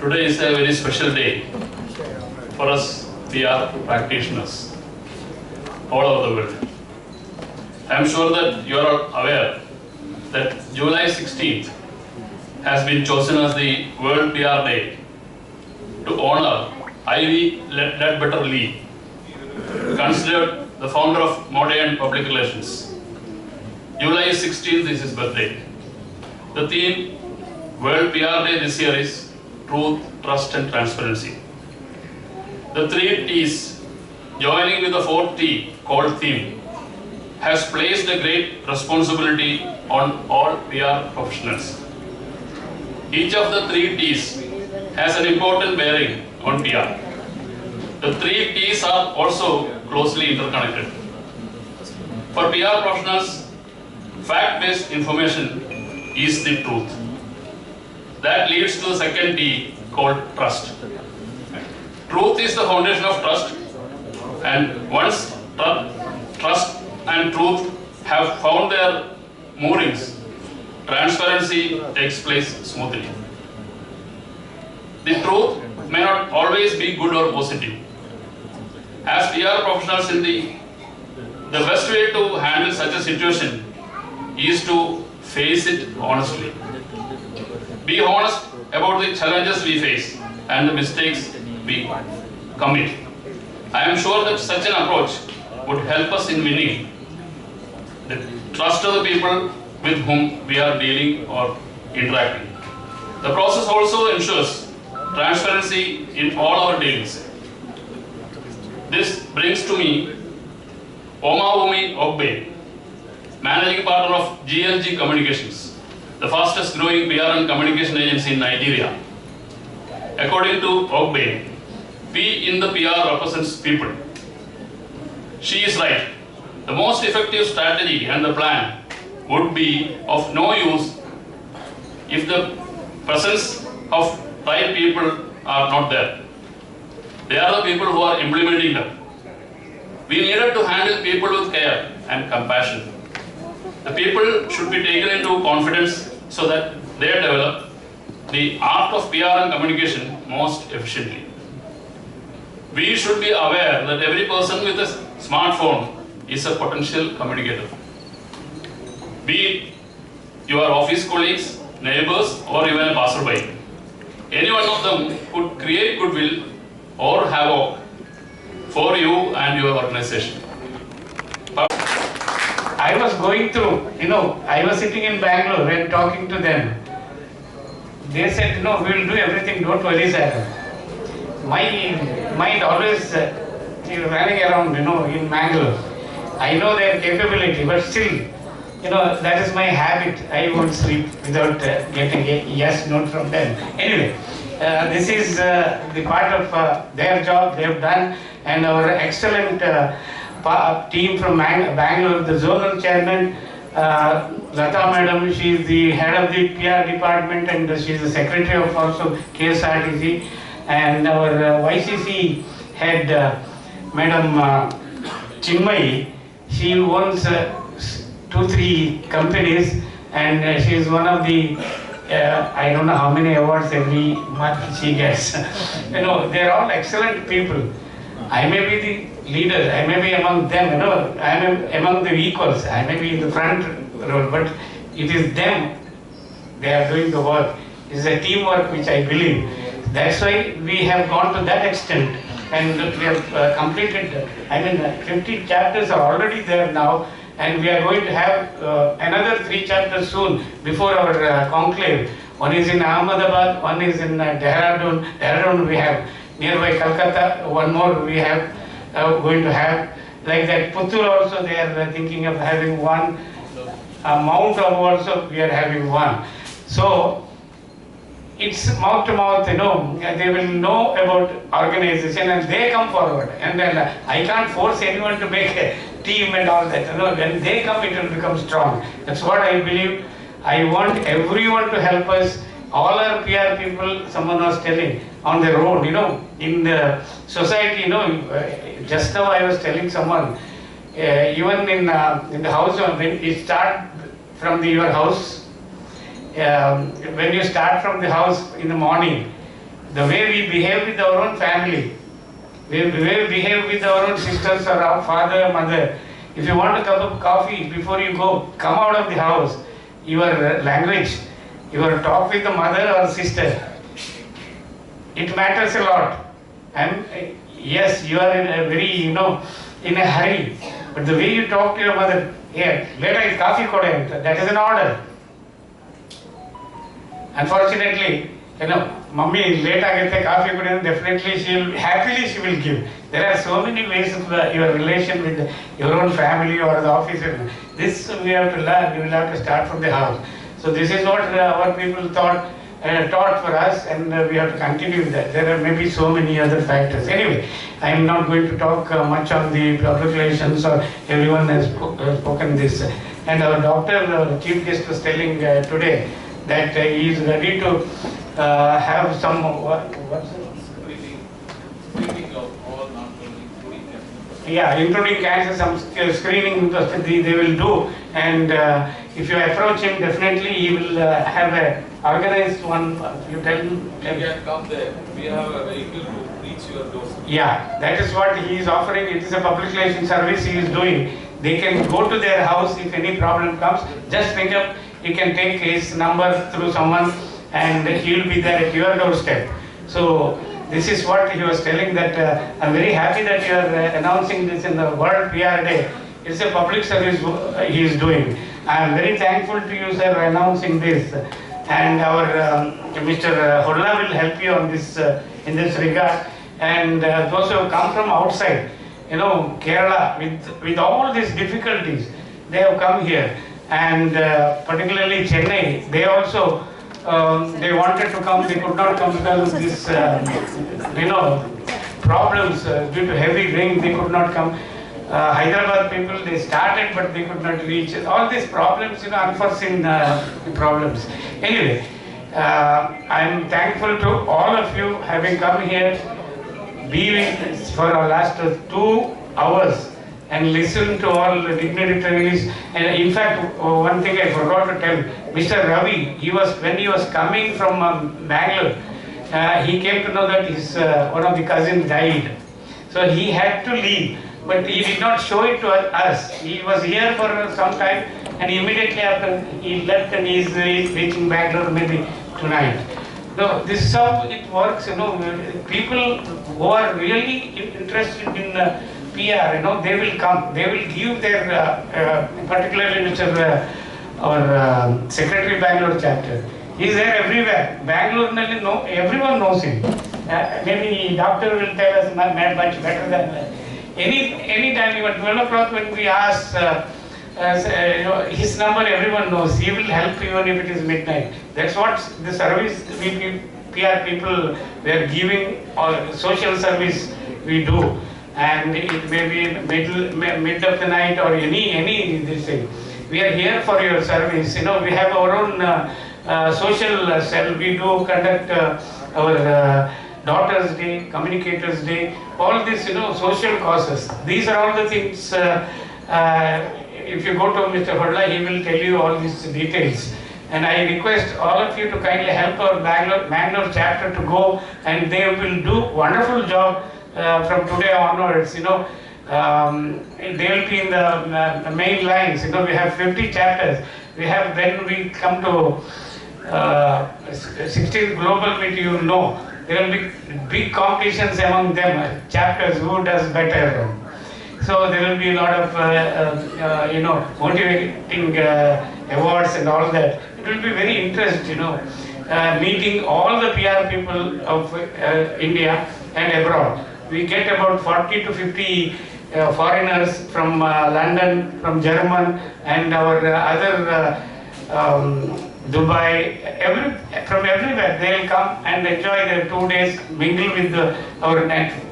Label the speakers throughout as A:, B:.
A: Today is a very special day for us PR practitioners all over the world. I am sure that you are aware that July 16th has been chosen as the World PR Day to honor Ivy Ledbetter Lee, considered the founder of modern public relations. July 16th is his birthday. The theme World PR Day this year is Truth, Trust and Transparency. The three T's, joining with the fourth T called theme, has placed a great responsibility on all PR professionals. Each of the three T's has an important bearing on PR. The three T's are also closely interconnected. For PR professionals, fact-based information is the truth. That leads to the second T called trust. Truth is the foundation of trust, and once trust and truth have found their moorings, transparency takes place smoothly. The truth may not always be good or positive. As PR professionals, the best way to handle such a situation is to face it honestly. Be honest about the challenges we face and the mistakes we commit. I am sure that such an approach would help us in winning the trust of the people with whom we are dealing or interacting. The process also ensures transparency in all our dealings. This brings to me Omawumi Ogbe, Managing Partner of GLG Communications, the fastest growing PR and communication agency in Nigeria. According to Ogbe, P in the PR represents people. She is right. The most effective strategy and the plan would be of no use if the presence of right people are not there. They are the people who are implementing them. We needed to handle people with care and compassion. The people should be taken into confidence so that they develop the art of PR and communication most efficiently. We should be aware that every person with a smartphone is a potential communicator. Be it your office colleagues, neighbors, or even a passerby. Any one of them could create goodwill or havoc for you and your organization.
B: I was going through, I was sitting in Bangalore and talking to them. They said, we will do everything, don't worry, sir. My mind always running around, in Mangalore. I know their capability, but still, that is my habit. I won't sleep without getting a yes note from them. Anyway, this is the part of their job they have done, and our excellent team from Bangalore, the zonal chairman, Lata madam, she is the head of the PR department and she is the secretary of also KSRTC, and our YCC head, Madam Chinmay, she owns 2-3 companies, and she is one of the I don't know how many awards every month she gets. They are all excellent people. I may be the leader, I may be among them, I am among the equals, I may be in the front role, but it is them, they are doing the work. It is a teamwork which I believe. That's why we have gone to that extent, and we have completed, 50 chapters are already there now, and we are going to have another 3 chapters soon before our conclave. One is in Ahmedabad, one is in Dehradun. Dehradun we have nearby Calcutta, one more we have going to have. Like that, Puttur also they are thinking of having one. Mount Abu also we are having one. So it's mouth to mouth, they will know about organization and they come forward. And then I can't force anyone to make a team and all that. When they come, it will become strong. That's what I believe. I want everyone to help us. All our PR people, someone was telling, on their own, in the society, just now I was telling someone, even in the house, when you start from your house, when you start from the house in the morning, the way we behave with our own family, the way we behave with our own sisters or our father, mother. If you want a cup of coffee, before you go, come out of the house, your language, your talk with the mother or sister, it matters a lot. And yes, you are in a very, in a hurry, but the way you talk to your mother, here, later coffee koda, that is an order. Unfortunately, mummy late agate coffee koda, definitely she will give. There are so many ways of your relation with your own family or the office. This we have to learn. We will have to start from the house. So this is what our people taught for us, and we have to continue with that. There are maybe so many other factors. Anyway, I am not going to talk much on the public relations, or everyone has spoken this. And our doctor, chief guest, was telling today that he is ready to have some what's it?
C: Screening of all including cancer.
B: Yeah, including cancer, some screening they will do, and if you approach him, definitely he will have a organized one. You tell him.
C: You can come there. We have a vehicle to reach your doorstep.
B: Yeah, that is what he is offering. It is a public relation service he is doing. They can go to their house if any problem comes. Just ring up. You can take his number through someone, and he will be there at your doorstep. So this is what he was telling, that I'm very happy that you are announcing this in the World PR Day. It's a public service he is doing. I am very thankful to you, sir, for announcing this. And our Mr. Holla will help you on this in this regard. And those who have come from outside, Kerala, with all these difficulties, they have come here. And particularly Chennai, they also they wanted to come, they could not come because of this, problems due to heavy rain, they could not come. Hyderabad people, they started but they could not reach. All these problems, unforeseen problems. Anyway, I am thankful to all of you having come here, be with for our last 2 hours and listen to all the dignitaries. And in fact, one thing I forgot to tell, Mr. Ravi, when he was coming from Mangaluru, he came to know that his one of the cousins died. So he had to leave, but he did not show it to us. He was here for some time, and immediately after he left, and he is reaching Bangalore maybe tonight. No, this is how it works. People who are really interested in PR, they will come. They will give their, particularly Mr. Our Secretary Bangalore chapter. He is there everywhere. Bangalore, everyone knows him. Maybe doctor will tell us much better than any time, even 12 o'clock when we ask his number, everyone knows. He will help even if it is midnight. That's what the service we PR people, we are giving, or social service we do. And it may be mid of the night or any this thing. We are here for your service. We have our own social cell. We do conduct our Daughters Day, Communicators Day, all these social causes. These are all the things. If you go to Mr. Hodla, he will tell you all these details. And I request all of you to kindly help our Mangalore chapter to go, and they will do wonderful job from today onwards. They will be in the main lines. We have 50 chapters. We have, when we come to 16th global meet, there will be big competitions among them, chapters, who does better. So there will be a lot of motivating awards and all that. It will be very interesting, meeting all the PR people of India and abroad. We get about 40 to 50 foreigners from London, from Germany, and our other Dubai, from everywhere. They will come and enjoy their 2 days, mingle with our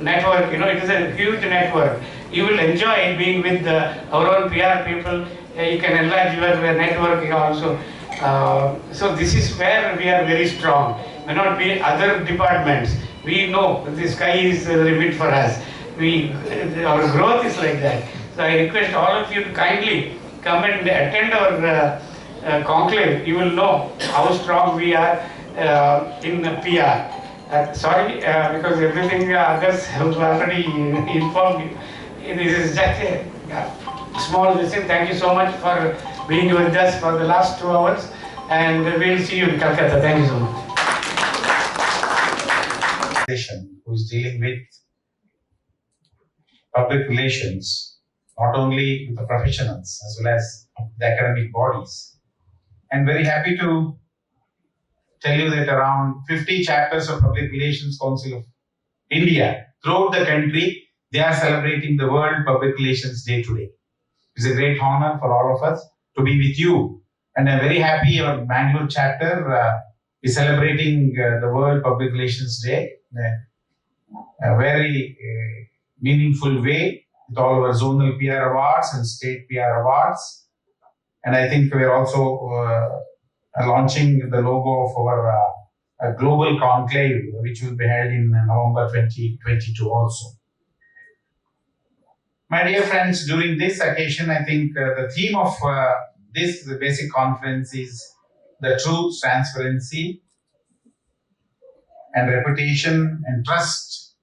B: network. It is a huge network. You will enjoy being with our own PR people. You can enlarge your networking also. So this is where we are very strong. May not be other departments. We know the sky is the limit for us. Our growth is like that. So I request all of you to kindly come and attend our conclave. You will know how strong we are in PR. Sorry, because everything others have already informed you. This is just a small lesson. Thank you so much for being with us for the last 2 hours, and we'll see you in Calcutta. Thank you so much.
D: Who is dealing with public relations, not only with the professionals as well as the academic bodies. I'm very happy to tell you that around 50 chapters of Public Relations Council of India throughout the country, they are celebrating the World Public Relations Day today. It's a great honor for all of us to be with you. And I'm very happy our Mangaluru chapter is celebrating the World Public Relations Day in a very meaningful way with all our zonal PR awards and state PR awards. And I think we are also launching the logo of our global conclave, which will be held in November 2022 also. My dear friends, during this occasion, I think the theme of this basic conference is the truth, transparency, and reputation and trust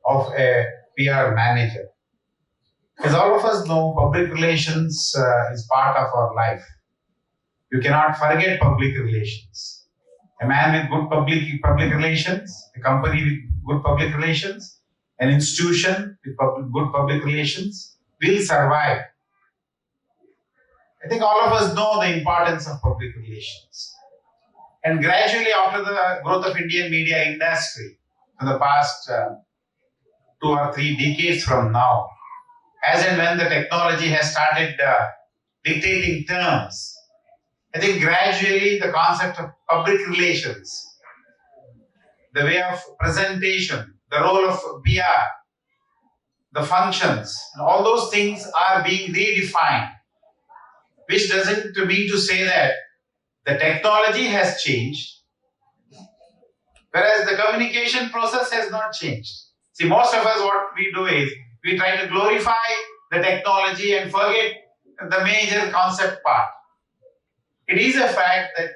D: of a PR manager. As all of us know, public relations is part of our life. You cannot forget public relations. A man with good public relations, a company with good public relations, an institution with good public relations will survive. I think all of us know the importance of public relations. And gradually, after the growth of Indian media industry in the past 2 or 3 decades from now, as and when the technology has started dictating terms, I think gradually the concept of public relations, the way of presentation, the role of PR, the functions, all those things are being redefined, which doesn't mean to say that the technology has changed, whereas the communication process has not changed. See, most of us, what we do is, we try to glorify the technology and forget the major concept part. It is a fact that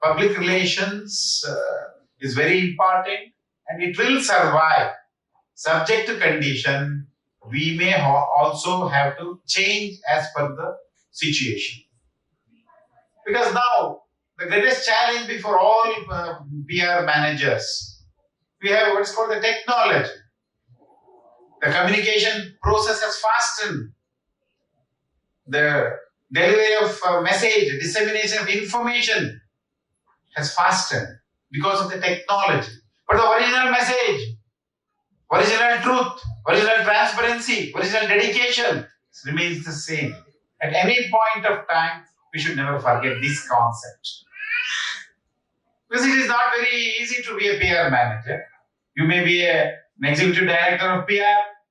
D: public relations is very important and it will survive. Subject to condition, we may also have to change as per the situation. Because now, the greatest challenge before all PR managers, we have what's called the technology. The communication process has fastened. The delivery of message, dissemination of information has fastened because of the technology. But the original message, original truth, original transparency, original dedication remains the same. At any point of time, we should never forget this concept. Because it is not very easy to be a PR manager. You may be an executive director of PR,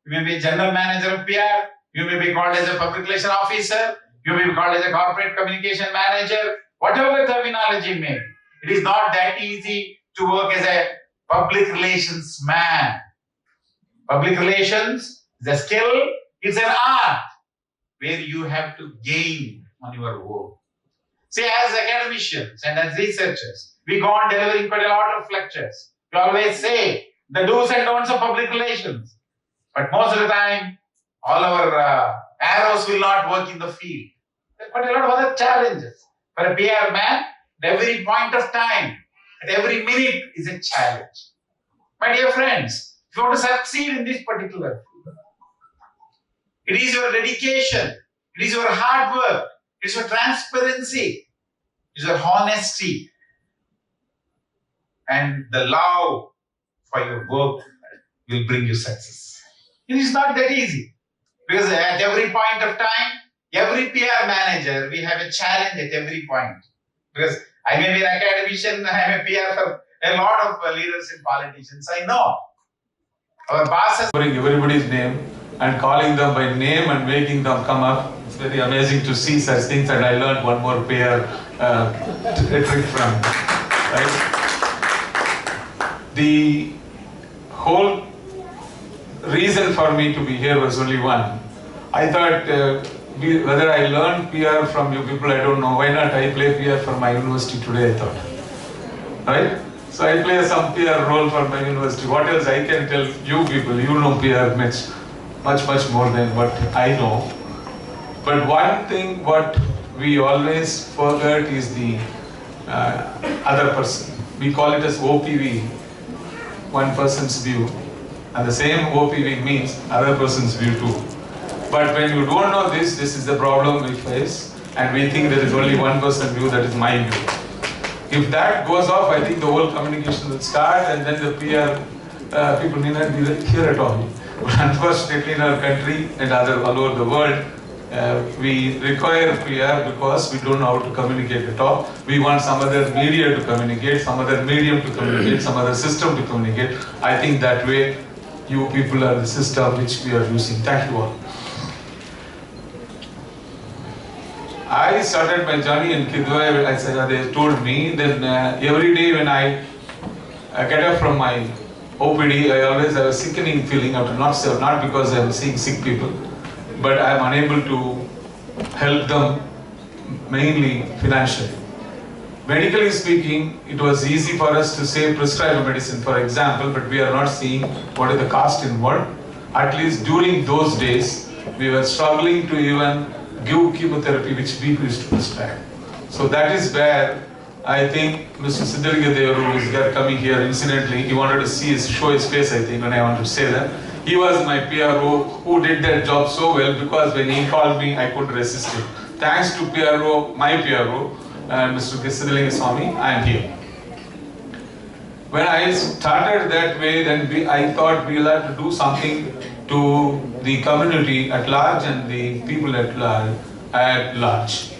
D: you may be a general manager of PR, you may be called as a public relation officer, you may be called as a corporate communication manager, whatever the terminology may be. It is not that easy to work as a public relations man. Public relations is a skill, it's an art where you have to gain on your work. See, as academicians and as researchers, we go on delivering quite a lot of lectures. We always say the do's and don'ts of public relations. But most of the time, all our arrows will not work in the field. There are quite a lot of other challenges. For a PR man, at every point of time, at every minute is a challenge. My dear friends, if you want to succeed in this particular field, it is your dedication, it is your hard work, it is your transparency, it is your honesty, and the love for your work will bring you success. It is not that easy. Because at every point of time, every PR manager, we have a challenge at every point. Because I may be an academician, I am a PR for a lot of leaders and politicians. I know. Our bosses.
C: Everybody's name and calling them by name and making them come up. It's very amazing to see such things, and I learned one more PR trick from. Right? The whole reason for me to be here was only one. I thought whether I learned PR from you people, I don't know. Why not I play PR for my university today, I thought. Right? So I play some PR role for my university. What else I can tell you people? You know PR much more than what I know. But one thing what we always forget is the other person. We call it as OPV, one person's view. And the same OPV means other person's view too. But when you don't know this is the problem we face. And we think there is only one person's view, that is my view. If that goes off, I think the whole communication will start, and then the PR people may not be here at all. But unfortunately in our country and all over the world, we require PR because we don't know how to communicate at all. We want some other media to communicate, some other medium to communicate, some other system to communicate. I think that way you people are the system which we are using. Thank you all. I started my journey in Kidwai, as they told me. Then every day when I get up from my OPD, I always have a sickening feeling after not because I am seeing sick people, but I am unable to help them mainly financially. Medically speaking, it was easy for us to say prescribe a medicine, for example, but we are not seeing what is the cost involved. At least during those days, we were struggling to even give chemotherapy which people used to prescribe. So that is where I think Mr. Siddharga Devaru, who is here coming here incidentally, he wanted to show his face, I think, when I want to say that. He was my PRO who did that job so well, because when he called me, I couldn't resist it. Thanks to PRO, my PRO, Mr. Siddharga Swami, I am here. When I started that way, then I thought we'll have to do something to the community at large and the people at large.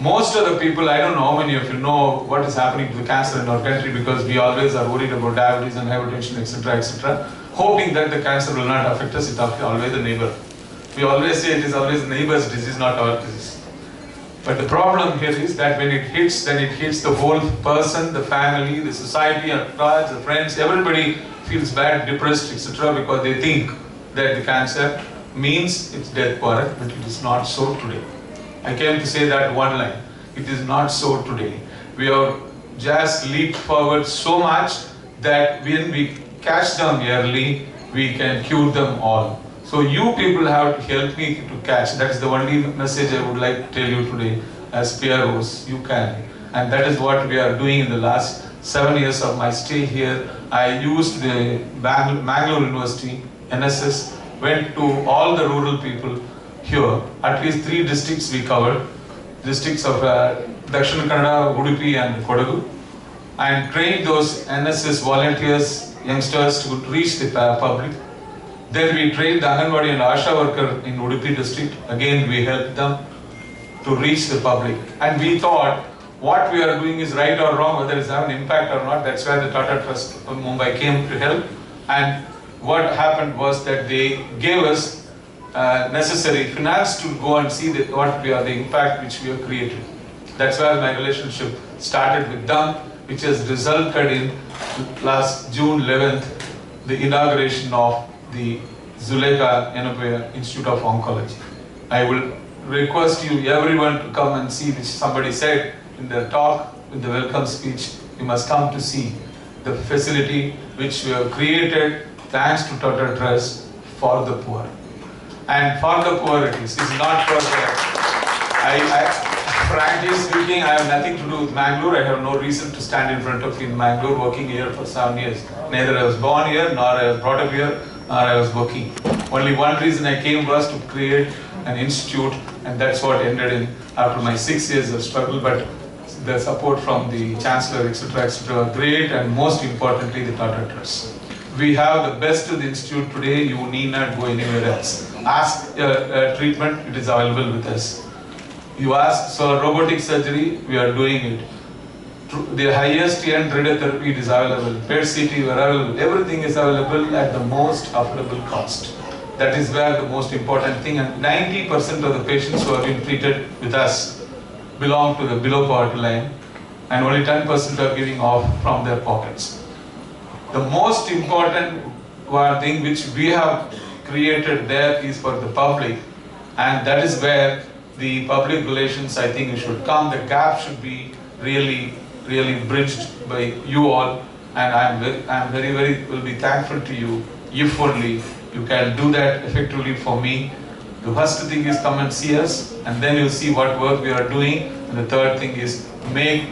C: Most of the people, I don't know how many of you know what is happening to the cancer in our country, because we always are worried about diabetes and hypertension, etc., hoping that the cancer will not affect us. It's always the neighbor. We always say it is always the neighbor's disease, not our disease. But the problem here is that when it hits, then it hits the whole person, the family, the society at large, the friends, everybody feels bad, depressed, etc., because they think that the cancer means it's death for it, but it is not so today. I came to say that one line. It is not so today. We have just leaped forward so much that when we catch them early, we can cure them all. So you people have to help me to catch. That is the only message I would like to tell you today as PROs. You can. And that is what we are doing in the last 7 years of my stay here. I used the Mangaluru University, NSS, went to all the rural people here. At least 3 districts we covered. Districts of Dakshin Kannada, Udupi and Kodagu. And trained those NSS volunteers, youngsters to reach the public. Then we trained the Anganwadi and Asha worker in Udupi district. Again, we helped them to reach the public. And we thought what we are doing is right or wrong, whether it's having an impact or not. That's where the Tata Trust of Mumbai came to help. And what happened was that they gave us necessary finance to go and see the impact which we have created. That's where my relationship started with them, which has resulted in last June 11th, the inauguration of the Zuleika Enopaya Institute of Oncology. I will request you, everyone, to come and see, which somebody said in their talk, in the welcome speech. You must come to see the facility which we have created thanks to Tata Trust for the poor. And for the poor it is. It's not for the... frankly speaking, I have nothing to do with Mangaluru. I have no reason to stand in front of you in Mangaluru, working here for 7 years. Neither I was born here, nor I was brought up here, nor I was working. Only one reason I came was to create an institute, and that's what ended in after my 6 years of struggle. But the support from the Chancellor, etc., were great, and most importantly, the Tata Trust. We have the best of the institute today. You need not go anywhere else. Ask treatment, it is available with us. You ask, so robotic surgery, we are doing it. The highest end radiotherapy is available. PRCI are available. Everything is available at the most affordable cost. That is where the most important thing. And 90% of the patients who have been treated with us belong to the below poverty line, and only 10% are giving off from their pockets. The most important thing which we have created there is for the public, and that is where the public relations, I think, should come. The gap should be really bridged by you all. and I am very will be thankful to you if only you can do that effectively for me. The first thing is come and see us, and then you see what work we are doing, and the third thing is make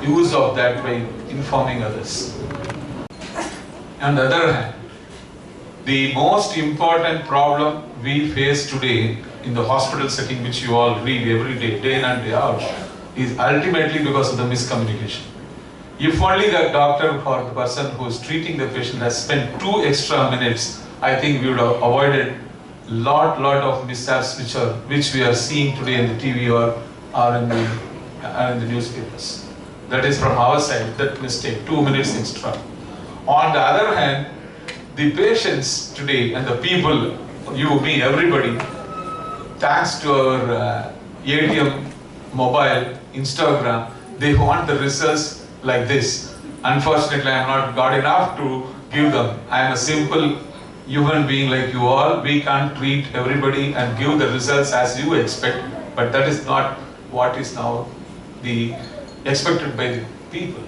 C: use of that by informing others. On the other hand, the most important problem we face today in the hospital setting, which you all read every day, day in and day out, is ultimately because of the miscommunication. If only the doctor or the person who is treating the patient has spent 2 extra minutes, I think we would have avoided lot of mishaps which we are seeing today in the TV or in the newspapers. That is from our side, that mistake, 2 minutes extra. On the other hand, the patients today and the people, you, me, everybody, thanks to our ATM, mobile, Instagram, they want the results like this. Unfortunately, I have not got enough to give them. I am a simple human being like you all. We can't treat everybody and give the results as you expect, but that is not what is now the expected by the people.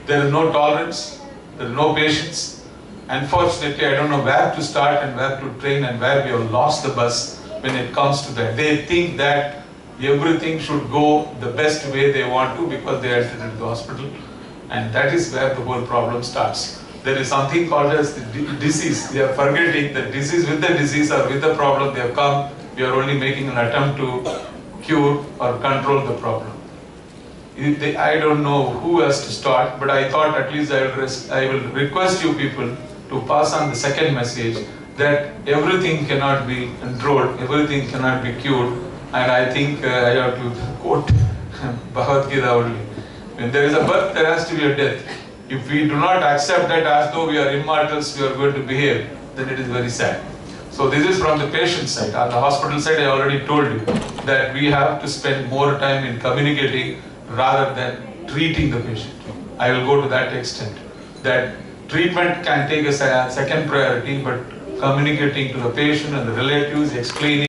C: There is no tolerance, there is no patience. Unfortunately, I don't know where to start and where to train and where we have lost the bus when it comes to that. They think that everything should go the best way they want to because they are treated in the hospital, and that is where the whole problem starts. There is something called as the disease. They are forgetting that disease with the disease or with the problem they have come. We are only making an attempt to cure or control the problem. I don't know who has to start, but I thought at least I will request you people to pass on the second message that everything cannot be controlled, everything cannot be cured, and I think I have to quote Bhagavad Gita only. When there is a birth, there has to be a death. If we do not accept that as though we are immortals, we are going to behave, then it is very sad. So this is from the patient side. On the hospital side, I already told you that we have to spend more time in communicating rather than treating the patient. I will go to that extent. That treatment can take a second priority, but communicating to the patient and the relatives, explaining